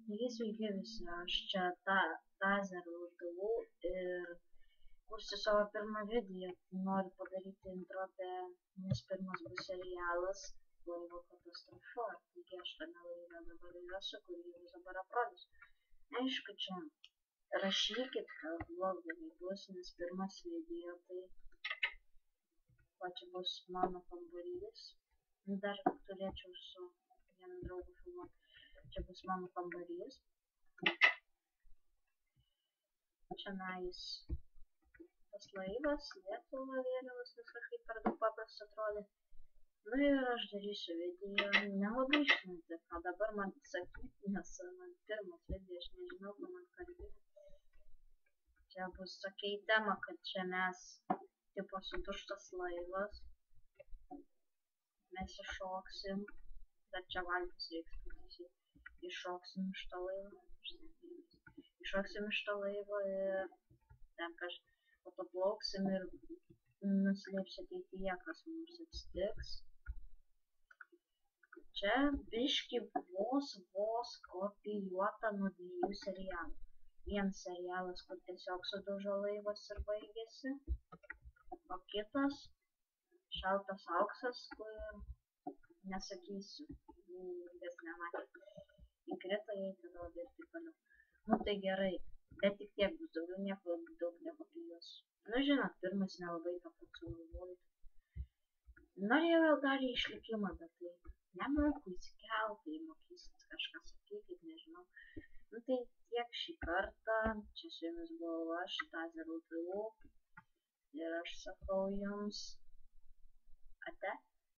Taigi sveiki visi, aš čia Tazer Lutavų ir kursiu savo pirmą video. Noriu padaryti intro apie, nes pirmas bus serialas Laivo katastrofa. Taigi aš tame laive dabar ir esu, kurį jums dabar aprodysiu. Aišku, čia rašykit, kad blogai bus, nes pirmas video tai va čia bus mano kambarys. Dar turėčiau su vienu draugu filmuoti. Čia bus mano kambarys. Čia nais tas laivas, Lietuva vėliavas, nes kažkaip per daug paprasta atrodė. Nu ir aš darysiu video, nelabai žinote, ką dabar man sakyti, nes man pirmas video, aš nežinau, ką man kalbėti. Čia bus tokia tema, kad čia mes tipo suduštas laivas. Mes iššoksim, dar čia valtis reiks pasakyt. Iššoksim iš to laivo. Iššoksim iš to laivo ir ten po to plauksim ir nuslėpsiu ateityje, kas mums atsitiks. Čia biški vos kopijuota nuo dviejų serialų. Vienas serialas, kur tiesiog sudužo laivas ir baigėsi. O kitas Šaltas auksas, kur nesakysiu, kas nematė. Įkrito jai tada ir taip toliau. Nu tai gerai, bet tik tiek bus, daugiau nieko daug nekopijuosiu. Nu žinot, pirmas nelabai ką pats sugalvoju. Norėjau vėl dar į išlikimą, bet tai nemoku įsikelt, tai mokysit kažką sakykit, nežinau. Nu tai tiek šį kartą, čia su jumis buvau aš, Tazer Lutavų. Ir aš sakau jums ate.